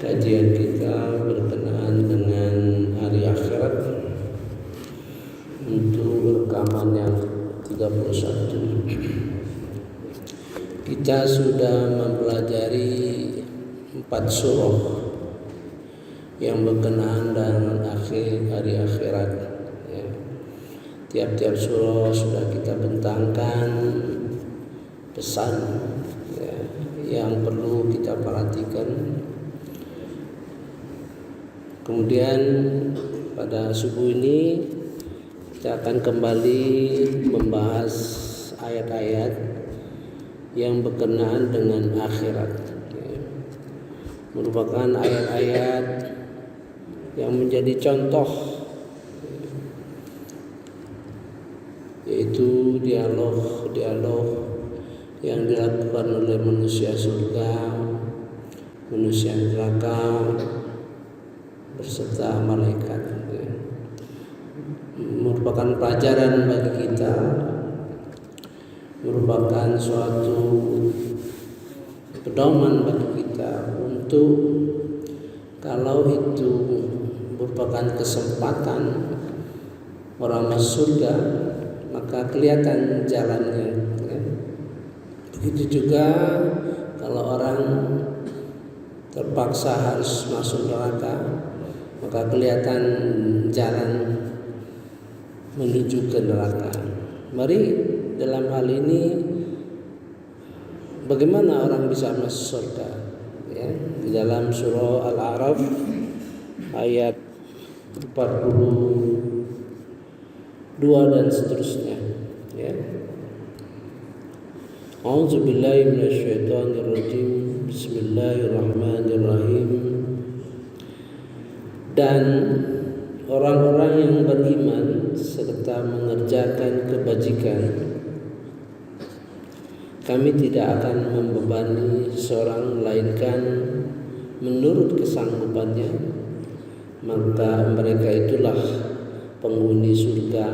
Kajian kita berkenaan dengan hari akhirat untuk rekaman yang 31. Kita sudah mempelajari 4 surah yang berkenaan dengan hari akhirat. Tiap-tiap surah sudah kita bentangkan pesan yang perlu kita perhatikan. Kemudian pada subuh ini kita akan kembali membahas ayat-ayat yang berkenaan dengan akhirat. Merupakan ayat-ayat yang menjadi contoh, yaitu dialog yang dilakukan oleh manusia surga, manusia neraka beserta malaikat. Merupakan pelajaran bagi kita, merupakan suatu pedoman bagi kita untuk kalau itu merupakan kesempatan orang masuk surga, maka kelihatan jalannya. Begitu juga kalau orang terpaksa harus masuk neraka, maka kelihatan jalan menuju ke neraka. Mari dalam hal ini bagaimana orang bisa masuk surga? Di dalam surah Al-A'raf ayat 42 dan seterusnya. A'udzubillahi minasyaitonirrajim. Bismillahirrahmanirrahim. Dan orang-orang yang beriman serta mengerjakan kebajikan, kami tidak akan membebani seorang melainkan menurut kesanggupannya, maka mereka itulah penghuni surga,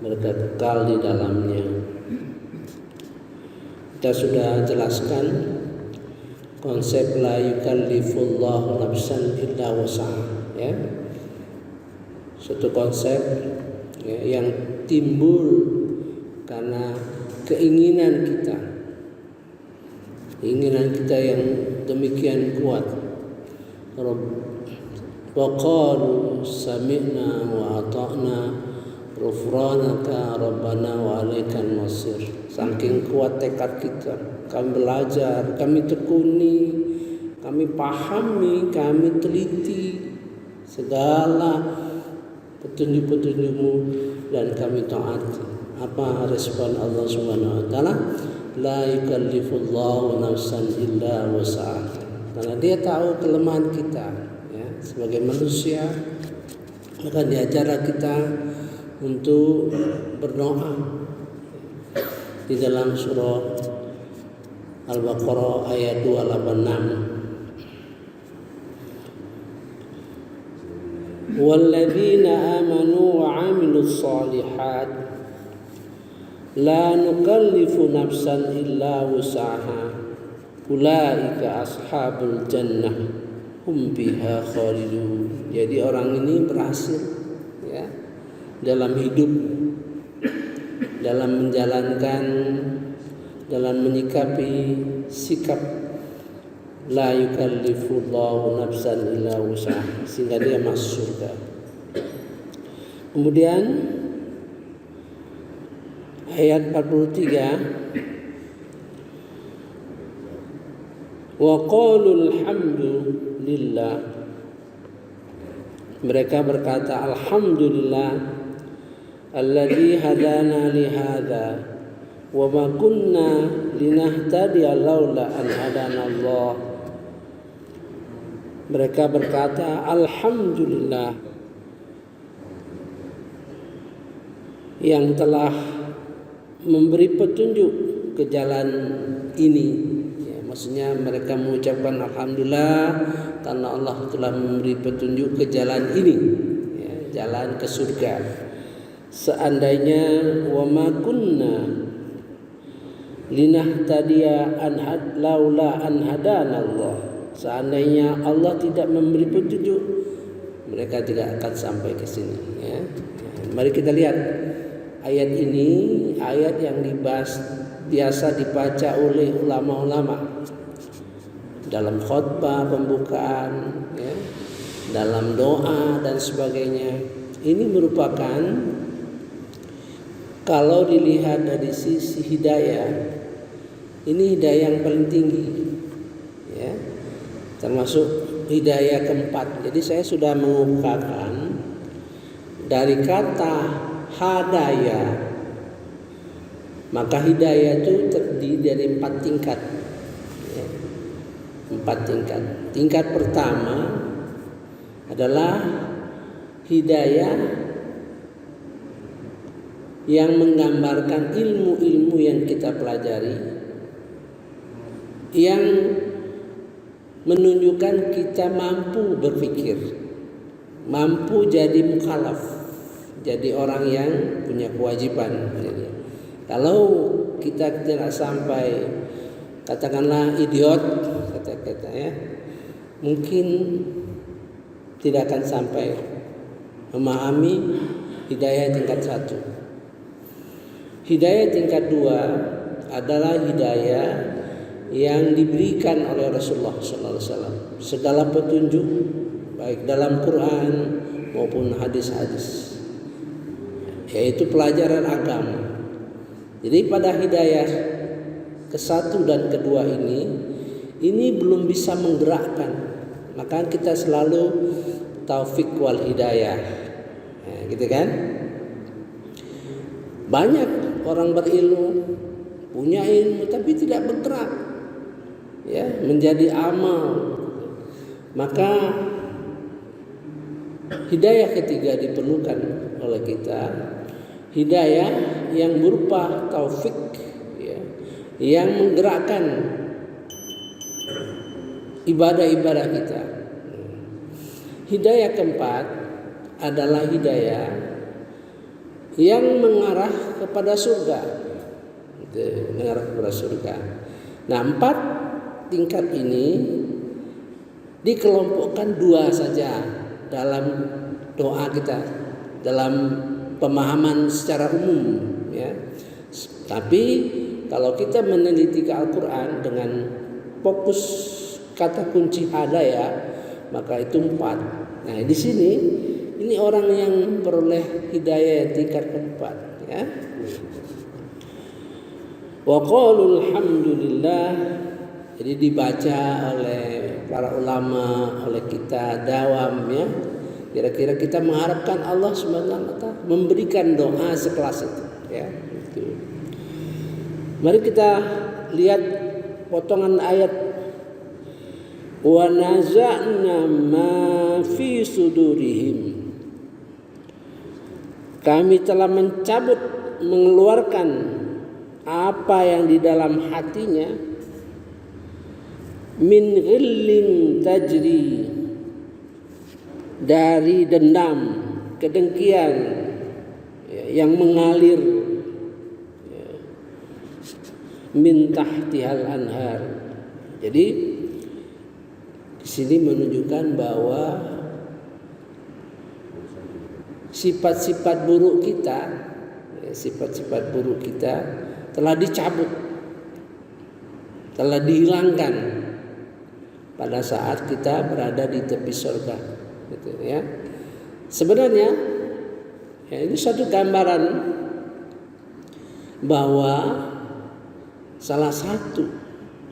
mereka kekal di dalamnya. Kita sudah jelaskan konsep la yukallifullahu nafsan illa wus'aha, suatu konsep yang timbul karena keinginan kita yang demikian kuat. Wa qalu sami'na wa ata'na ghufranaka rabbana wa alaikal masir. Saking kuat tekad kita, kami belajar, kami tekuni, kami pahami, kami teliti segala petunjuk-petunjukmu dan kami taati. Apa respon Allah Subhanahu wa taala? La yukallifullahu nafsan illa wus'aha. Karena dia tahu kelemahan kita sebagai manusia, maka diajar kita untuk berdoa. Di dalam surah Al-Baqarah ayat 286. Walladzina amanu wa 'amilus shalihat la nukallifu nafsan illa wus'aha ulaika ashabul jannah hum fiha khalidun. Jadi orang ini berhasil dalam hidup, dalam menjalankan, dalam menyikapi sikap la yukallifullahu nafsan illa wus'aha, sehingga dia masuk surga. Kemudian ayat 43, wa qalul hamdulillah, mereka berkata alhamdulillah alladzi hadana li hadza wa ma kunna linahtadiya laula an hadana Allah. Mereka berkata alhamdulillah yang telah memberi petunjuk ke jalan ini. Maksudnya mereka mengucapkan alhamdulillah karena Allah telah memberi petunjuk ke jalan ini, jalan ke surga. Seandainya wa ma kunna linahtadiya laula an hadana Allah, Seandainya Allah tidak memberi petunjuk, mereka tidak akan sampai ke sini. Ya. Mari kita lihat ayat ini, ayat yang dibahas biasa dibaca oleh ulama-ulama dalam khutbah pembukaan, ya, dalam doa dan sebagainya. Ini merupakan, kalau dilihat dari sisi hidayah, ini hidayah yang paling tinggi, ya, termasuk hidayah keempat. Jadi saya sudah mengungkapkan dari kata hadaya, maka hidayah itu terdiri dari 4 tingkat, ya, 4 tingkat. Tingkat pertama adalah hidayah yang menggambarkan ilmu-ilmu yang kita pelajari, yang menunjukkan kita mampu berpikir, mampu jadi mukallaf, jadi orang yang punya kewajiban. Jadi, kalau kita tidak sampai, katakanlah idiot, kata-kata, ya, mungkin tidak akan sampai memahami hidayah tingkat 1. Hidayah tingkat 2 adalah hidayah yang diberikan oleh Rasulullah SAW. Segala petunjuk baik dalam Quran maupun hadis-hadis, yaitu pelajaran agama. Jadi pada hidayah ke-1 dan ke-2 ini belum bisa menggerakkan. Maka kita selalu taufik wal hidayah, nah, gitu kan? Banyak orang berilmu, punya ilmu tapi tidak bergerak, ya, menjadi amal. Maka hidayah ketiga diperlukan oleh kita, hidayah yang berupa taufik, ya, yang menggerakkan ibadah-ibadah kita. Hidayah keempat adalah hidayah yang mengarah kepada surga, mengarah kepada surga. Nah, 4 tingkat ini dikelompokkan 2 saja dalam doa kita, dalam pemahaman secara umum, ya. Tapi kalau kita meneliti ke Al-Quran dengan fokus kata kunci hadaya, maka itu 4. Nah, di sini ini orang yang beroleh hidayah tingkat keempat, ya. Wa qalu alhamdulillah. Jadi dibaca oleh para ulama, oleh kita dawam, ya. Kira-kira kita mengharapkan Allah Subhanahu wa taala memberikan doa sekelas itu, ya. Itu. Mari kita lihat potongan ayat. Wa naza'na ma fi sudurihim. Kami telah mencabut, mengeluarkan apa yang di dalam hatinya, min ghillin tajri, dari dendam, kedengkian, ya, yang mengalir, ya, min tahtihal anhar. Jadi di sini menunjukkan bahwa sifat-sifat buruk kita, ya, sifat-sifat buruk kita telah dicabut, telah dihilangkan pada saat kita berada di tepi surga, gitu, ya. Sebenarnya, ya, ini suatu gambaran bahwa salah satu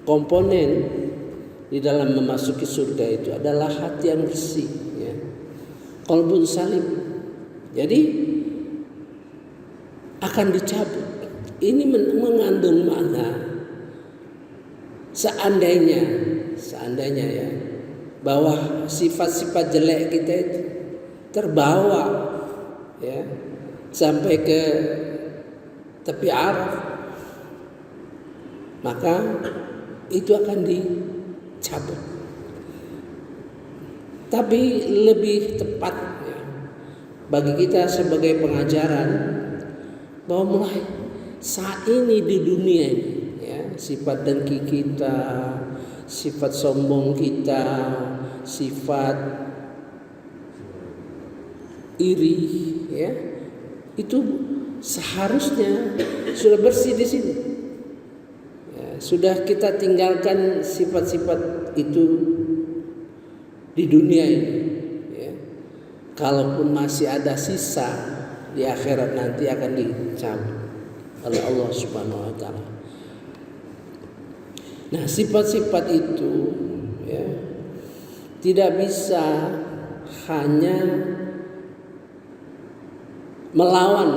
komponen di dalam memasuki surga itu adalah hati yang bersih, ya, qalbun salim. Jadi akan dicabut. Ini mengandung makna seandainya, ya, bahwa sifat-sifat jelek kita itu terbawa, ya, sampai ke tepi Araf, maka itu akan dicabut. Tapi lebih tepat, ya, bagi kita sebagai pengajaran bahwa mulai saat ini di dunia ini, ya, sifat dengki kita, sifat sombong kita, sifat iri, ya, itu seharusnya sudah bersih di sini. Ya, sudah kita tinggalkan sifat-sifat itu di dunia ini. Ya. Kalaupun masih ada sisa, di akhirat nanti akan dicabut oleh Allah Subhanahu wa taala. Nah, sifat-sifat itu, ya, tidak bisa hanya melawan,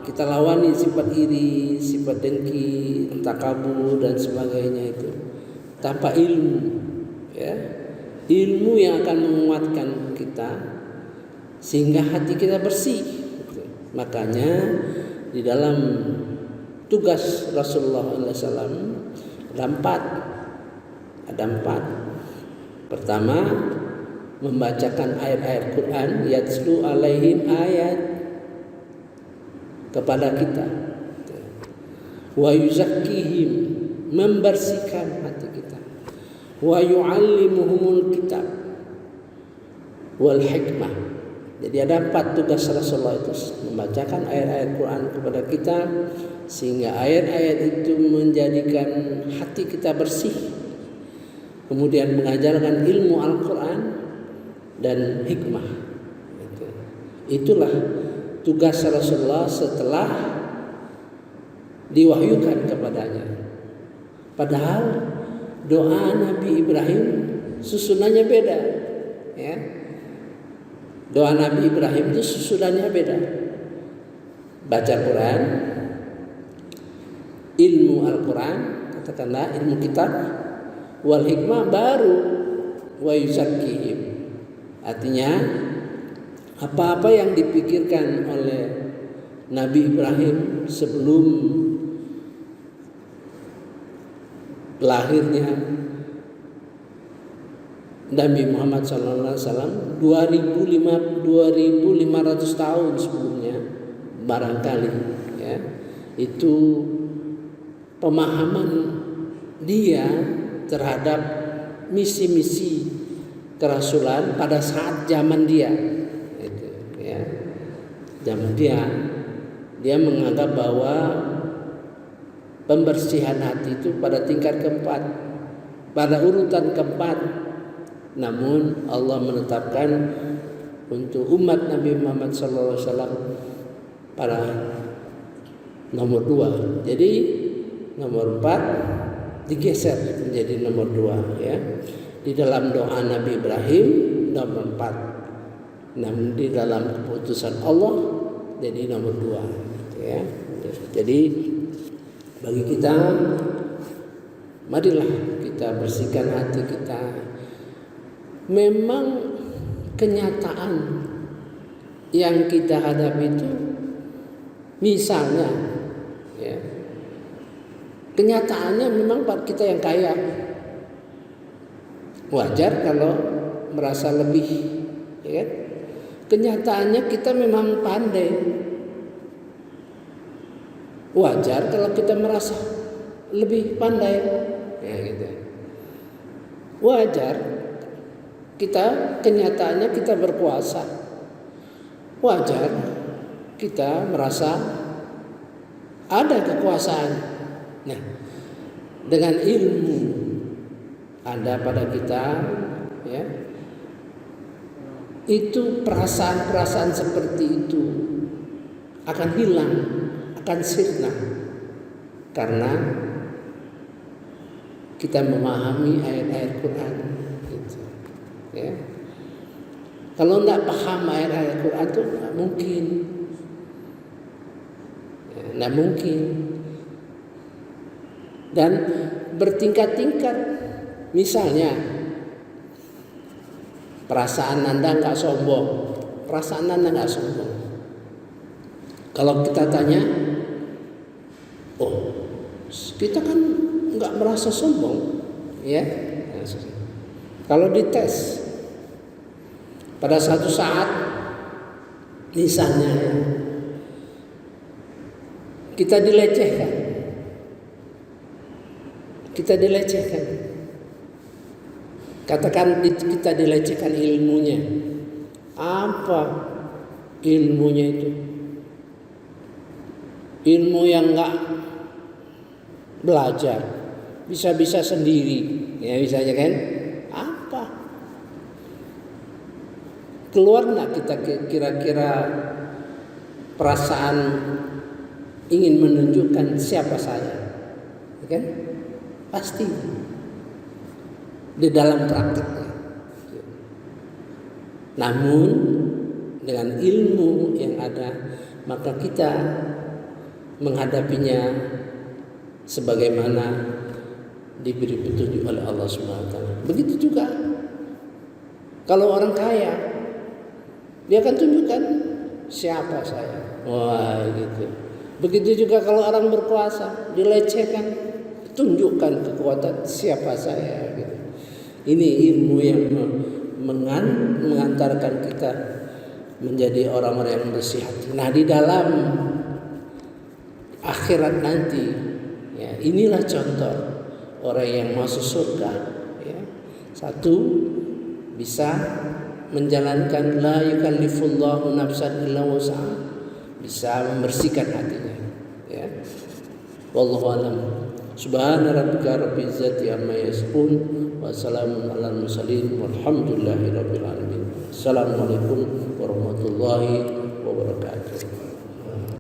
kita lawani sifat iri, sifat dengki, takabur dan sebagainya itu tanpa ilmu, ya. Ilmu yang akan menguatkan kita sehingga hati kita bersih. Makanya di dalam tugas Rasulullah SAW ada empat. Pertama, membacakan ayat-ayat Quran, yatslu alaihim ayat, kepada kita. Wa yuzakkihim, membersihkan hati kita. Wa yu'allimuhumul kitab wal hikmah. Jadi ada 4 tugas Rasulullah itu, membacakan ayat-ayat Quran kepada kita sehingga ayat-ayat itu menjadikan hati kita bersih. Kemudian mengajarkan ilmu Al-Quran dan hikmah. Itulah tugas Rasulullah setelah diwahyukan kepadanya. Padahal doa Nabi Ibrahim susunannya beda, ya. Doa Nabi Ibrahim itu susunannya beda. Baca Quran, ilmu Al-Quran, katakanlah ilmu kitab, wal hikmah, baru wa yuzakkihim. Artinya apa-apa yang dipikirkan oleh Nabi Ibrahim sebelum lahirnya Nabi Muhammad SAW 2500 tahun sebelumnya barangkali, ya, itu pemahaman dia terhadap misi-misi kerasulan pada saat zaman dia, itu, ya, zaman dia menganggap bahwa pembersihan hati itu pada tingkat keempat, pada urutan keempat. Namun Allah menetapkan untuk umat Nabi Muhammad SAW pada nomor 2. Jadi nomor 4 digeser menjadi nomor 2, ya. Di dalam doa Nabi Ibrahim nomor 4. Namun di dalam keputusan Allah jadi nomor 2, ya. Jadi bagi kita, marilah kita bersihkan hati kita. Memang kenyataan yang kita hadapi itu, misalnya, ya, kenyataannya memang kita yang kaya, wajar kalau merasa lebih, ya. Kenyataannya kita memang pandai, wajar kalau kita merasa lebih pandai, ya, gitu. Wajar kita, kenyataannya kita berkuasa, wajar kita merasa ada kekuasaan. Nah, dengan ilmu ada pada kita, ya, itu perasaan-perasaan seperti itu akan hilang, akan sirna, karena kita memahami ayat-ayat Quran, gitu, ya. Kalau tidak paham ayat-ayat Quran itu tidak mungkin, ya, tidak mungkin. Dan bertingkat-tingkat. Misalnya perasaan Anda nggak sombong, perasaan Anda nggak sombong. Kalau kita tanya, oh, kita kan nggak merasa sombong, ya. Kalau dites pada satu saat, misalnya kita dilecehkan, Katakan kita dilecehkan ilmunya. Apa ilmunya itu? Ilmu yang enggak belajar, bisa-bisa sendiri, ya misalnya kan? Apa? Keluar enggak kita kira-kira perasaan ingin menunjukkan siapa saya, kan? Pasti di dalam praktiknya. Namun dengan ilmu yang ada, maka kita menghadapinya sebagaimana diberi petunjuk oleh Allah Subhanahu wa taala. Begitu juga kalau orang kaya, dia akan tunjukkan siapa saya. Wah, gitu. Begitu juga kalau orang berkuasa, dilecehkan, tunjukkan kekuatan siapa saya, gitu. Ini ilmu yang mengantarkan kita menjadi orang-orang yang bersih hati. Nah, di dalam akhirat nanti, ya, inilah contoh orang yang masuk surga. Ya. Satu, bisa menjalankan la yukallifullahu nafsan illa wus'aha, bisa membersihkan hatinya. Ya. Wallahu a'lam. Subhana rabbika rabbil izzati amma yasifun wa salamun alal mursalin walhamdulillahi rabbil alamin. Assalamualaikum warahmatullahi